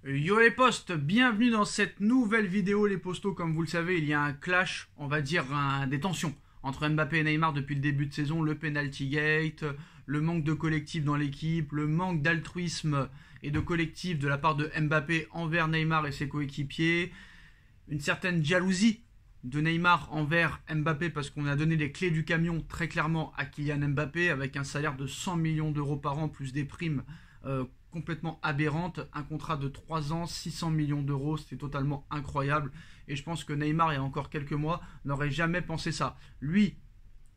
Yo les postes, bienvenue dans cette nouvelle vidéo les postos. Comme vous le savez, il y a un clash, on va dire des tensions entre Mbappé et Neymar depuis le début de saison. Le penalty gate, le manque de collectif dans l'équipe, le manque d'altruisme et de collectif de la part de Mbappé envers Neymar et ses coéquipiers, une certaine jalousie de Neymar envers Mbappé parce qu'on a donné les clés du camion très clairement à Kylian Mbappé avec un salaire de 100 millions d'euros par an plus des primes complètement aberrantes. Un contrat de 3 ans, 600 millions d'euros, c'est totalement incroyable. Et je pense que Neymar, il y a encore quelques mois, n'aurait jamais pensé ça. Lui,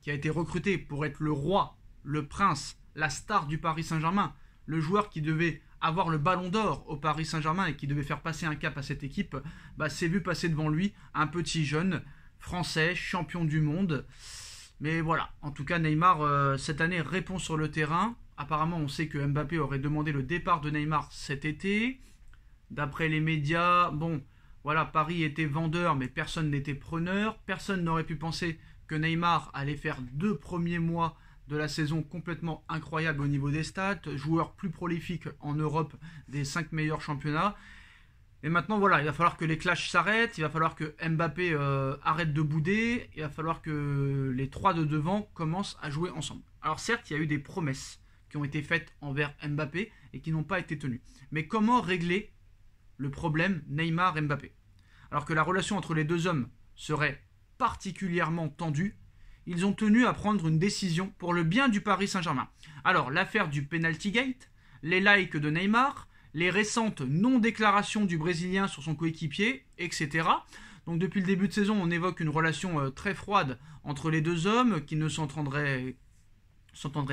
qui a été recruté pour être le roi, le prince, la star du Paris Saint-Germain, le joueur qui devait avoir le ballon d'or au Paris Saint-Germain et qui devait faire passer un cap à cette équipe, s'est vu passer devant lui un petit jeune français, champion du monde. Mais voilà, en tout cas Neymar cette année répond sur le terrain. Apparemment on sait que Mbappé aurait demandé le départ de Neymar cet été. D'après les médias, bon, voilà, Paris était vendeur mais personne n'était preneur. Personne n'aurait pu penser que Neymar allait faire 2 premiers mois de la saison complètement incroyable au niveau des stats, joueur plus prolifique en Europe des 5 meilleurs championnats. Et maintenant, voilà, il va falloir que les clashs s'arrêtent, il va falloir que Mbappé arrête de bouder, il va falloir que les trois de devant commencent à jouer ensemble. Alors certes, il y a eu des promesses qui ont été faites envers Mbappé et qui n'ont pas été tenues. Mais comment régler le problème Neymar-Mbappé? Alors que la relation entre les deux hommes serait particulièrement tendue, ils ont tenu à prendre une décision pour le bien du Paris Saint-Germain. Alors, l'affaire du penalty gate, les likes de Neymar, les récentes non-déclarations du Brésilien sur son coéquipier, etc. Donc depuis le début de saison, on évoque une relation très froide entre les deux hommes qui ne s'entendraient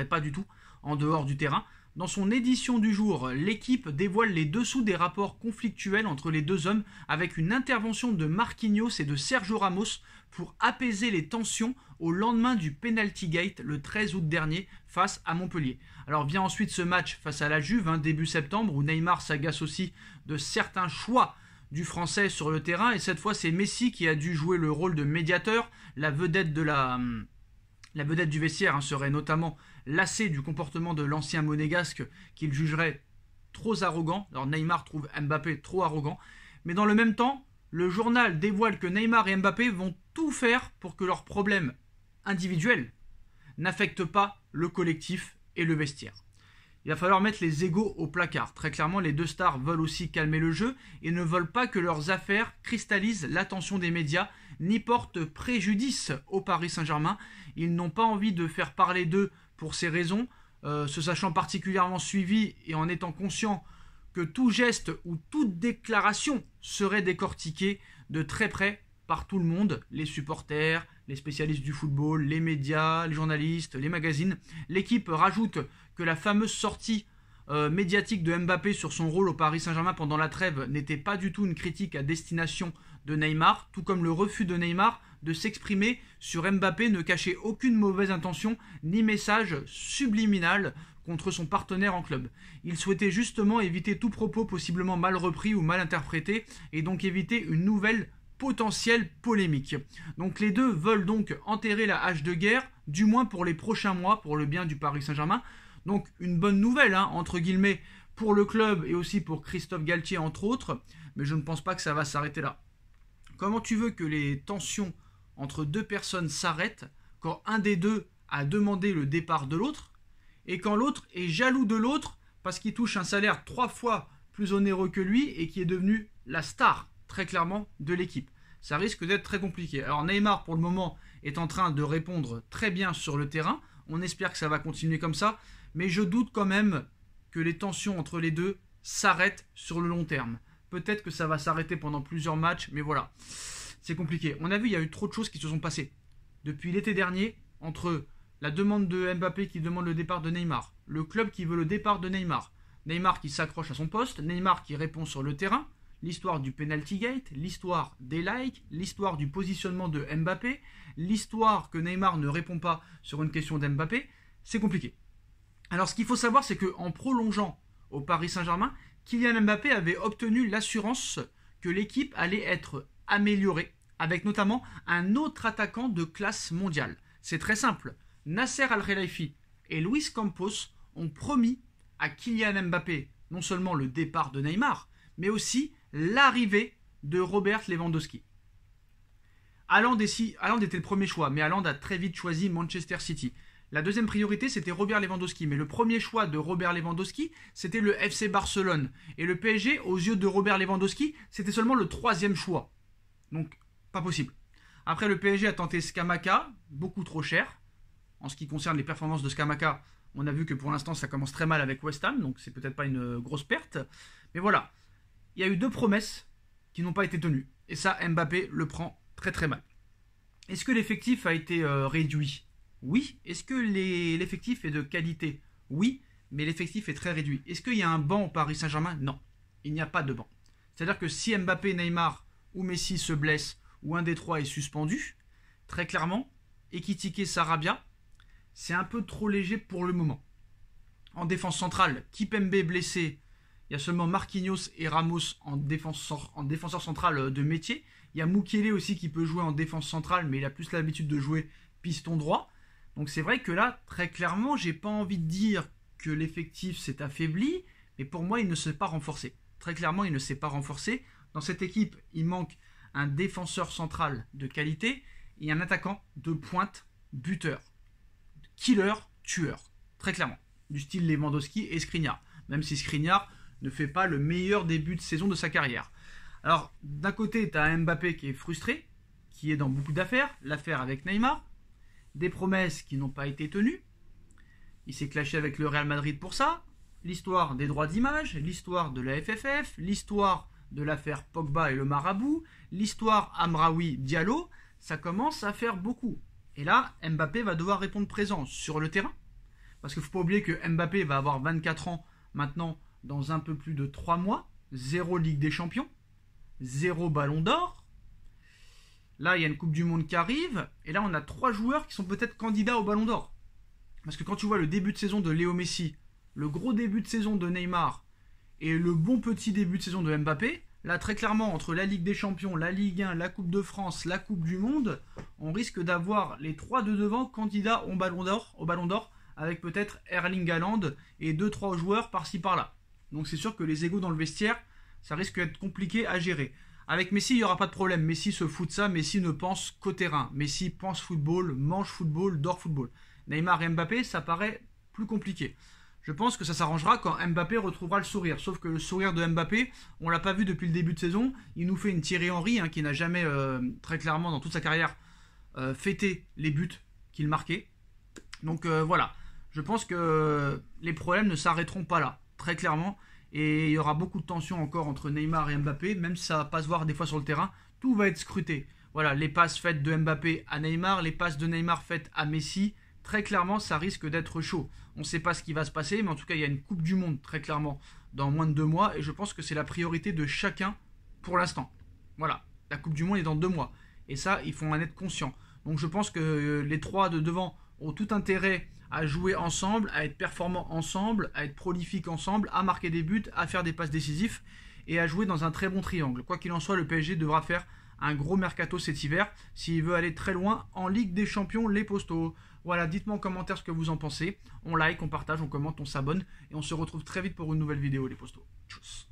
pas du tout en dehors du terrain. Dans son édition du jour, l'équipe dévoile les dessous des rapports conflictuels entre les deux hommes avec une intervention de Marquinhos et de Sergio Ramos pour apaiser les tensions au lendemain du penalty gate le 13 août dernier face à Montpellier. Alors vient ensuite ce match face à la Juve, début septembre, où Neymar s'agace aussi de certains choix du français sur le terrain, et cette fois c'est Messi qui a dû jouer le rôle de médiateur. La vedette du vestiaire serait notamment lassé du comportement de l'ancien monégasque qu'il jugerait trop arrogant. Alors Neymar trouve Mbappé trop arrogant. Mais dans le même temps, le journal dévoile que Neymar et Mbappé vont tout faire pour que leurs problèmes individuels n'affectent pas le collectif et le vestiaire. Il va falloir mettre les égos au placard. Très clairement, les deux stars veulent aussi calmer le jeu et ne veulent pas que leurs affaires cristallisent l'attention des médias ni portent préjudice au Paris Saint-Germain. Ils n'ont pas envie de faire parler d'eux pour ces raisons, se sachant particulièrement suivis et en étant conscients que tout geste ou toute déclaration serait décortiqué de très près par tout le monde, les supporters, les spécialistes du football, les médias, les journalistes, les magazines. L'équipe rajoute que la fameuse sortie médiatique de Mbappé sur son rôle au Paris Saint-Germain pendant la trêve n'était pas du tout une critique à destination de Neymar, tout comme le refus de Neymar de s'exprimer sur Mbappé ne cachait aucune mauvaise intention ni message subliminal contre son partenaire en club. Il souhaitait justement éviter tout propos possiblement mal repris ou mal interprété et donc éviter une nouvelle potentielle polémique. Donc les deux veulent donc enterrer la hache de guerre, du moins pour les prochains mois, pour le bien du Paris Saint-Germain. Donc une bonne nouvelle, entre guillemets, pour le club et aussi pour Christophe Galtier entre autres, mais je ne pense pas que ça va s'arrêter là. Comment tu veux que les tensions entre deux personnes s'arrêtent quand un des deux a demandé le départ de l'autre et quand l'autre est jaloux de l'autre parce qu'il touche un salaire 3 fois plus onéreux que lui et qui est devenu la star très clairement de l'équipe? Ça risque d'être très compliqué. Alors Neymar pour le moment est en train de répondre très bien sur le terrain, on espère que ça va continuer comme ça, mais je doute quand même que les tensions entre les deux s'arrêtent sur le long terme. Peut-être que ça va s'arrêter pendant plusieurs matchs, mais voilà, c'est compliqué. On a vu, il y a eu trop de choses qui se sont passées depuis l'été dernier, entre la demande de Mbappé qui demande le départ de Neymar, le club qui veut le départ de Neymar, Neymar qui s'accroche à son poste, Neymar qui répond sur le terrain, l'histoire du penalty gate, l'histoire des likes, l'histoire du positionnement de Mbappé, l'histoire que Neymar ne répond pas sur une question d'Mbappé, c'est compliqué. Alors ce qu'il faut savoir, c'est qu'en prolongeant au Paris Saint-Germain, Kylian Mbappé avait obtenu l'assurance que l'équipe allait être améliorée, avec notamment un autre attaquant de classe mondiale. C'est très simple. Nasser Al-Khelaifi et Luis Campos ont promis à Kylian Mbappé non seulement le départ de Neymar, mais aussi l'arrivée de Robert Lewandowski. Haaland était le premier choix, mais Haaland a très vite choisi Manchester City. La deuxième priorité, c'était Robert Lewandowski. Mais le premier choix de Robert Lewandowski, c'était le FC Barcelone. Et le PSG, aux yeux de Robert Lewandowski, c'était seulement le troisième choix. Donc, pas possible. Après, le PSG a tenté Scamacca, beaucoup trop cher. En ce qui concerne les performances de Scamacca, on a vu que pour l'instant, ça commence très mal avec West Ham. Donc, c'est peut-être pas une grosse perte. Mais voilà, il y a eu 2 promesses qui n'ont pas été tenues. Et ça, Mbappé le prend très très mal. Est-ce que l'effectif a été réduit ? Oui. Est-ce que l'effectif est de qualité ? Oui, mais l'effectif est très réduit. Est-ce qu'il y a un banc au Paris Saint-Germain ? Non, il n'y a pas de banc. C'est-à-dire que si Mbappé, Neymar ou Messi se blessent ou un des trois est suspendu, très clairement, Ekitike, Sarabia, c'est un peu trop léger pour le moment. En défense centrale, Kipembe blessé, il y a seulement Marquinhos et Ramos en défenseur central de métier. Il y a Mukiele aussi qui peut jouer en défense centrale, mais il a plus l'habitude de jouer piston droit. Donc c'est vrai que là, très clairement, j'ai pas envie de dire que l'effectif s'est affaibli, mais pour moi, il ne s'est pas renforcé. Très clairement, il ne s'est pas renforcé. Dans cette équipe, il manque un défenseur central de qualité et un attaquant de pointe buteur. Killer, tueur. Très clairement. Du style Lewandowski et Skriniar. Même si Skriniar ne fait pas le meilleur début de saison de sa carrière. Alors, d'un côté, tu as Mbappé qui est frustré, qui est dans beaucoup d'affaires. L'affaire avec Neymar. Des promesses qui n'ont pas été tenues. Il s'est clashé avec le Real Madrid pour ça. L'histoire des droits d'image, l'histoire de la FFF, l'histoire de l'affaire Pogba et le marabout, l'histoire Amraoui Diallo, ça commence à faire beaucoup. Et là, Mbappé va devoir répondre présent sur le terrain. Parce qu'il ne faut pas oublier que Mbappé va avoir 24 ans maintenant dans un peu plus de 3 mois. 0 Ligue des Champions, 0 Ballon d'Or. Là, il y a une Coupe du Monde qui arrive. Et là, on a 3 joueurs qui sont peut-être candidats au Ballon d'Or. Parce que quand tu vois le début de saison de Léo Messi, le gros début de saison de Neymar et le bon petit début de saison de Mbappé, là, très clairement, entre la Ligue des Champions, la Ligue 1, la Coupe de France, la Coupe du Monde, on risque d'avoir les 3 de devant candidats au Ballon d'Or, avec peut-être Erling Haaland et 2-3 joueurs par-ci par-là. Donc c'est sûr que les égos dans le vestiaire, ça risque d'être compliqué à gérer. Avec Messi, il n'y aura pas de problème. Messi se fout de ça. Messi ne pense qu'au terrain. Messi pense football, mange football, dort football. Neymar et Mbappé, ça paraît plus compliqué. Je pense que ça s'arrangera quand Mbappé retrouvera le sourire. Sauf que le sourire de Mbappé, on ne l'a pas vu depuis le début de saison. Il nous fait une Thierry Henry qui n'a jamais, très clairement, dans toute sa carrière, fêté les buts qu'il marquait. Donc voilà. Je pense que les problèmes ne s'arrêteront pas là, très clairement. Et il y aura beaucoup de tensions encore entre Neymar et Mbappé, même si ça va pas se voir des fois sur le terrain. Tout va être scruté. Voilà, les passes faites de Mbappé à Neymar, les passes de Neymar faites à Messi. Très clairement, ça risque d'être chaud. On ne sait pas ce qui va se passer, mais en tout cas, il y a une Coupe du Monde, très clairement, dans moins de 2 mois. Et je pense que c'est la priorité de chacun pour l'instant. Voilà, la Coupe du Monde est dans 2 mois. Et ça, il faut en être conscient. Donc je pense que les 3 de devant ont tout intérêt à jouer ensemble, à être performants ensemble, à être prolifiques ensemble, à marquer des buts, à faire des passes décisives et à jouer dans un très bon triangle. Quoi qu'il en soit, le PSG devra faire un gros mercato cet hiver s'il veut aller très loin en Ligue des Champions, les Postos. Voilà, dites-moi en commentaire ce que vous en pensez. On like, on partage, on commente, on s'abonne et on se retrouve très vite pour une nouvelle vidéo, les Postos. Tchuss.